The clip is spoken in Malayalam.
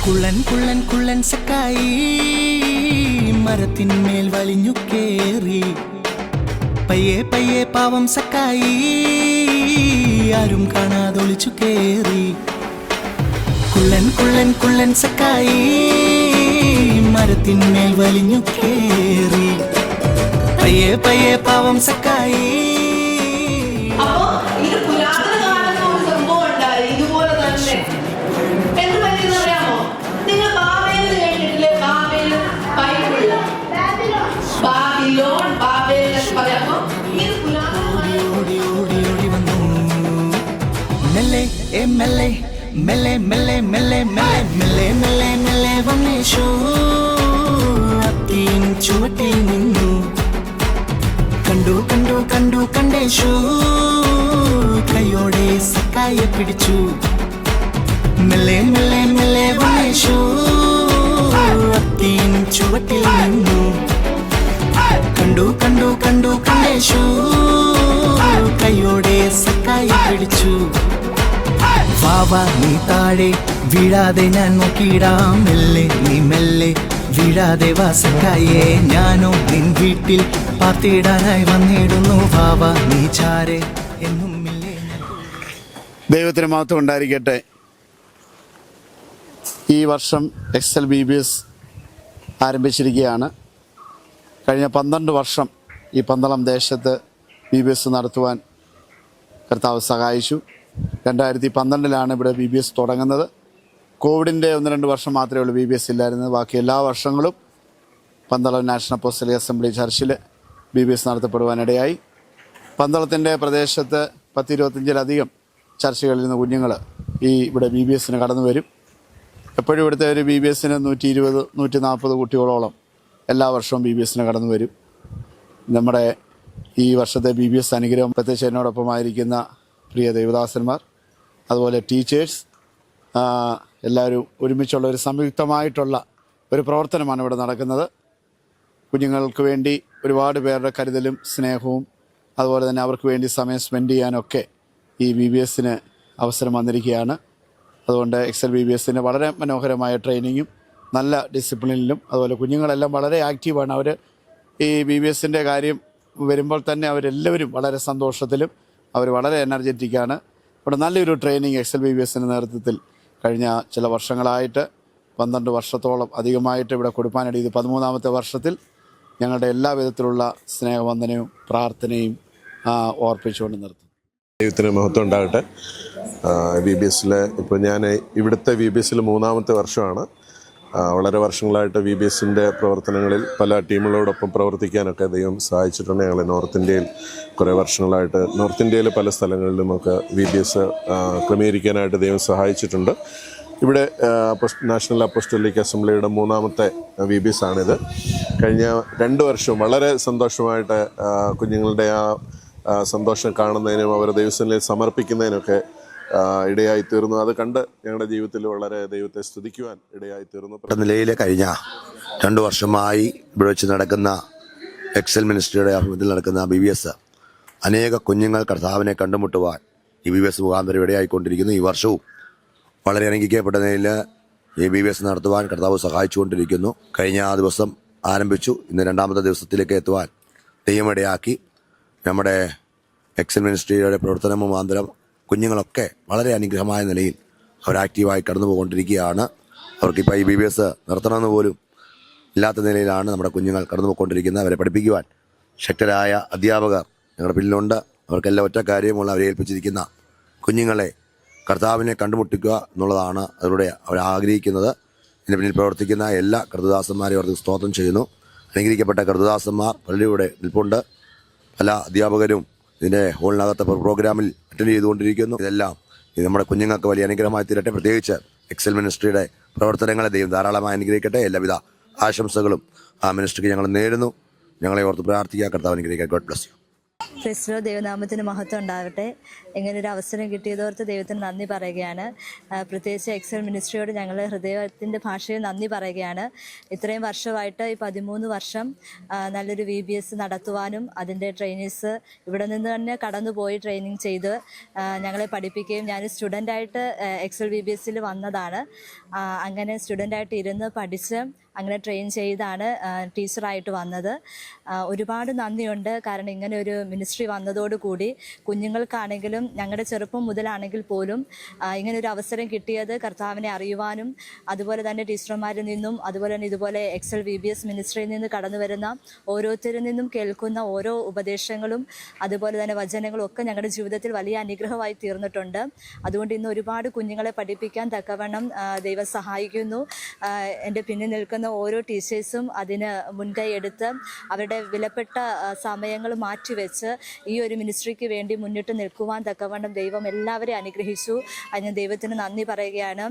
കുള്ളൻ കുള്ളൻ കുള്ളൻ സക്കായി മരത്തിന്മേൽ വലിഞ്ഞു കേറി പയ്യെ പയ്യെ പാവം സക്കായി ആരും കാണാതൊളിച്ചു കേറി കുള്ളൻ കുള്ളൻ കുള്ളൻ സക്കായി മരത്തിന്മേൽ വലിഞ്ഞു കേറി പയ്യെ പയ്യെ പാവം സക്കായി. മെല്ലെ മെല്ലെ മെല്ലെ മെല്ലെ മെല്ലെ മെല്ലെ മെല്ലെ മെല്ലെ വന്നേശു അത്തിൻ ചുവട്ടിൽ നിന്നു കണ്ടു കണ്ടു കണ്ടു കണ്ടേശു കൈയോടെ സക്കായെ പിടിച്ചു. മെല്ലെ മെല്ലെ മെല്ലെ വന്നേശു അത്തിൻ ചുവട്ടിൽ നിന്നു കണ്ടു കണ്ടു കണ്ടു കണ്ടേശു കൈയോടെ സക്കായെ പിടിച്ചു. വാവ നീ താഴെ വീഴാതെ ഞാൻ നോക്കിയിടാം, മെല്ലെ നീ മെല്ലെ വീഴാതെ വാസക്കായേ ഞാനോ നിൻ വീട്ടിൽ പാർത്തിയിടാനായി വന്നിടുന്നു. വാവ നീ ചാരെ എന്നും മെല്ലെ. ദൈവത്തിന് മഹത്വം ഉണ്ടായിരിക്കട്ടെ. ഈ വർഷം XLBBS ആരംഭിച്ചിരിക്കുകയാണ്. കഴിഞ്ഞ 12 വർഷം ഈ പന്തളം ദേശത്ത് BBS നടത്തുവാൻ കർത്താവ് സഹായിച്ചു. 2012 ഇവിടെ BBS തുടങ്ങുന്നത്. കോവിഡിൻ്റെ 1-2 വർഷം മാത്രമേ ഉള്ളൂ BBS ഇല്ലായിരുന്നത്. ബാക്കി എല്ലാ വർഷങ്ങളും പന്തളം നാഷണൽ അപ്പോസ്തലിക് അസംബ്ലി ചർച്ചിൽ BBS നടത്തപ്പെടുവാനിടയായി. പന്തളത്തിൻ്റെ പ്രദേശത്ത് 10-25 ചർച്ചകളിൽ നിന്ന് കുഞ്ഞുങ്ങൾ ഇവിടെ BBSന് കടന്നു വരും. എപ്പോഴും ഇവിടുത്തെ ഒരു BBSന് 120-140 കുട്ടികളോളം എല്ലാ വർഷവും BBSന് കടന്നു വരും. നമ്മുടെ ഈ വർഷത്തെ BBS അനുഗ്രഹം പ്രത്യേകിച്ച് എന്നോടൊപ്പമായിരിക്കുന്ന പ്രിയ ദൈവദാസന്മാർ, അതുപോലെ ടീച്ചേഴ്സ്, എല്ലാവരും ഒരുമിച്ചുള്ള ഒരു സംയുക്തമായിട്ടുള്ള ഒരു പ്രവർത്തനമാണ് ഇവിടെ നടക്കുന്നത്. കുഞ്ഞുങ്ങൾക്ക് വേണ്ടി ഒരുപാട് പേരുടെ കരുതലും സ്നേഹവും അതുപോലെ തന്നെ അവർക്ക് വേണ്ടി സമയം സ്പെൻഡ് ചെയ്യാനൊക്കെ ഈ BBSന് അവസരം വന്നിരിക്കുകയാണ്. അതുകൊണ്ട് XLBBSന് വളരെ മനോഹരമായ ട്രെയിനിങ്ങും നല്ല ഡിസിപ്ലിനിലും അതുപോലെ കുഞ്ഞുങ്ങളെല്ലാം വളരെ ആക്റ്റീവാണ്. അവർ ഈ BBSൻ്റെ കാര്യം വരുമ്പോൾ തന്നെ അവരെല്ലാവരും വളരെ സന്തോഷത്തിലും അവർ വളരെ എനർജറ്റിക്കാണ്. ഇവിടെ നല്ലൊരു ട്രെയിനിങ് XLBBSൻ്റെ നേതൃത്വത്തിൽ കഴിഞ്ഞ ചില വർഷങ്ങളായിട്ട് 12 വർഷത്തോളം അധികമായിട്ട് ഇവിടെ കൊടുപ്പാനിട ഇത് 13ാമത്തെ വർഷത്തിൽ ഞങ്ങളുടെ എല്ലാ വിധത്തിലുള്ള സ്നേഹവന്ദനയും പ്രാർത്ഥനയും ഓർപ്പിച്ചുകൊണ്ട് നിർത്തും. ദൈവത്തിന് മഹത്വം ഉണ്ടാകട്ടെ. BBSൽ ഇപ്പോൾ ഞാൻ ഇവിടുത്തെ BBSൽ 3ാമത്തെ വർഷമാണ്. വളരെ വർഷങ്ങളായിട്ട് BBSൻ്റെ പ്രവർത്തനങ്ങളിൽ പല ടീമുകളോടൊപ്പം പ്രവർത്തിക്കാനൊക്കെ ദൈവം സഹായിച്ചിട്ടുണ്ട്. ഞങ്ങൾ നോർത്ത് ഇന്ത്യയിൽ കുറേ വർഷങ്ങളായിട്ട് നോർത്ത് ഇന്ത്യയിൽ പല സ്ഥലങ്ങളിലുമൊക്കെ BBS ക്രമീകരിക്കാനായിട്ട് ദൈവം സഹായിച്ചിട്ടുണ്ട്. ഇവിടെ നാഷണൽ അപ്പോസ്തലിക് അസംബ്ലിയുടെ 3ാമത്തെ BBS ആണിത്. കഴിഞ്ഞ 2 വർഷം വളരെ സന്തോഷമായിട്ട് കുഞ്ഞുങ്ങളുടെ സന്തോഷം കാണുന്നതിനും അവർ ദൈവസന്നിധിയിൽ സമർപ്പിക്കുന്നതിനൊക്കെ ഇടയായിത്തീർന്നു. അത് കണ്ട് ഞങ്ങളുടെ ജീവിതത്തിൽ വളരെ ദൈവത്തെ സ്തുതിക്കുവാൻ ഇടയായിത്തീർന്നു. നിലയിൽ കഴിഞ്ഞ 2 വർഷമായി ഇവിടെ വെച്ച് നടക്കുന്ന XL മിനിസ്ട്രിയുടെ ആഭിമുഖ്യത്തിൽ നടക്കുന്ന BBS അനേക കുഞ്ഞുങ്ങൾ കർത്താവിനെ കണ്ടുമുട്ടുവാൻ ഈ BBS മുഖാന്തരം ഇടയായിക്കൊണ്ടിരിക്കുന്നു. ഈ വർഷവും വളരെ അനുഗ്രഹിക്കപ്പെട്ട നിലയിൽ ഈ BBS നടത്തുവാൻ കർത്താവ് സഹായിച്ചുകൊണ്ടിരിക്കുന്നു. കഴിഞ്ഞ ദിവസം ആരംഭിച്ചു, ഇന്ന് 2ാമത്തെ ദിവസത്തിലേക്ക് എത്തുവാൻ ദൈവമിടയാക്കി. നമ്മുടെ XL മിനിസ്ട്രിയുടെ പ്രവർത്തന മുഖാന്തരം കുഞ്ഞുങ്ങളൊക്കെ വളരെ അനുഗ്രഹമായ നിലയിൽ അവർ ആക്റ്റീവായി കടന്നു പോയിക്കൊണ്ടിരിക്കുകയാണ്. അവർക്കിപ്പോൾ ഈ BBS നിർത്തണമെന്ന് പോലും ഇല്ലാത്ത നിലയിലാണ് നമ്മുടെ കുഞ്ഞുങ്ങൾ കടന്നു പോയിക്കൊണ്ടിരിക്കുന്നത്. അവരെ പഠിപ്പിക്കുവാൻ ശക്തരായ അധ്യാപകർ ഞങ്ങളുടെ പിന്നിലുണ്ട്. അവർക്കെല്ലാം ഒറ്റ കാര്യമുള്ള അവരെ ഏൽപ്പിച്ചിരിക്കുന്ന കുഞ്ഞുങ്ങളെ കർത്താവിനെ കണ്ടുമുട്ടിക്കുക എന്നുള്ളതാണ് അതിലൂടെ അവർ ആഗ്രഹിക്കുന്നത്. ഇതിന് പിന്നിൽ പ്രവർത്തിക്കുന്ന എല്ലാ കർത്തദാസന്മാരെയും അവർക്ക് സ്തോത്രം ചെയ്യുന്നു. അനുഗ്രഹിക്കപ്പെട്ട കർത്തദാസന്മാർ പള്ളിയുടെ നിൽപ്പുണ്ട്. പല അധ്യാപകരും ഇതിൻ്റെ ഹോളിനകത്തെ പ്രോഗ്രാമിൽ അറ്റൻഡ് ചെയ്തുകൊണ്ടിരിക്കുന്നു. ഇതെല്ലാം ഇത് നമ്മുടെ കുഞ്ഞുങ്ങൾക്ക് വലിയ അനുഗ്രഹമായി തീരട്ടെ. പ്രത്യേകിച്ച് XL മിനിസ്ട്രിയുടെ പ്രവർത്തനങ്ങളെ ദൈവം ധാരാളമായി അനുഗ്രഹിക്കട്ടെ. എല്ലാവിധ ആശംസകളും ആ മിനിസ്ട്രിക്ക് ഞങ്ങൾ നേരുന്നു. ഞങ്ങളെ ഓർത്ത് പ്രാർത്ഥിക്കുക. കർത്താവ് അനുഗ്രഹിക്കുക. God bless you. ക്രിസ്തു ദൈവനാമത്തിന് മഹത്വം ഉണ്ടാകട്ടെ. ഇങ്ങനൊരു അവസരം കിട്ടിയതോർത്ത് ദൈവത്തിന് നന്ദി പറയുകയാണ്. പ്രത്യേകിച്ച് എക്സൽ മിനിസ്ട്രിയോട് ഞങ്ങൾ ഹൃദയത്തിൻ്റെ ഭാഷയിൽ നന്ദി പറയുകയാണ്. ഇത്രയും വർഷമായിട്ട് ഈ 13 വർഷം നല്ലൊരു VBS നടത്തുവാനും അതിൻ്റെ ട്രെയിനീസ് ഇവിടെ നിന്ന് തന്നെ കടന്നുപോയി ട്രെയിനിങ് ചെയ്ത് ഞങ്ങളെ പഠിപ്പിക്കുകയും ഞാൻ സ്റ്റുഡൻ്റായിട്ട് എക്സൽ VBSൽ വന്നതാണ്. അങ്ങനെ സ്റ്റുഡൻ്റായിട്ട് ഇരുന്ന് പഠിച്ച് അങ്ങനെ ട്രെയിൻ ചെയ്താണ് ടീച്ചറായിട്ട് വന്നത്. ഒരുപാട് നന്ദിയുണ്ട്. കാരണം ഇങ്ങനെ ഒരു മിനിസ്ട്രി വന്നതോടുകൂടി കുഞ്ഞുങ്ങൾക്കാണെങ്കിലും ഞങ്ങളുടെ ചെറുപ്പം മുതലാണെങ്കിൽ പോലും ഇങ്ങനെ ഒരു അവസരം കിട്ടിയത് കർത്താവിനെ അറിയുവാനും അതുപോലെ തന്നെ ടീച്ചർമാരിൽ നിന്നും അതുപോലെ തന്നെ ഇതുപോലെ എക്സൽ VBS മിനിസ്ട്രിയിൽ നിന്ന് കടന്നു വരുന്ന ഓരോരുത്തരിൽ നിന്നും കേൾക്കുന്ന ഓരോ ഉപദേശങ്ങളും അതുപോലെ തന്നെ വചനങ്ങളും ഒക്കെ ഞങ്ങളുടെ ജീവിതത്തിൽ വലിയ അനുഗ്രഹമായി തീർന്നിട്ടുണ്ട്. അതുകൊണ്ട് ഇന്ന് ഒരുപാട് കുഞ്ഞുങ്ങളെ പഠിപ്പിക്കാൻ തക്കവണ്ണം ദൈവം സഹായിക്കുന്നു. എൻ്റെ പിന്നിൽ നിൽക്കുന്ന ഓരോ ടീച്ചേഴ്സും അതിന് മുൻകൈ എടുത്ത് അവരുടെ വിലപ്പെട്ട സമയങ്ങൾ മാറ്റിവെച്ച് ഈ ഒരു മിനിസ്ട്രിക്ക് വേണ്ടി മുന്നിട്ട് നിൽക്കുവാൻ തക്കവണ്ണം ദൈവം എല്ലാവരെയും അനുഗ്രഹിച്ചു. അതിന് ദൈവത്തിന് നന്ദി പറയുകയാണ്.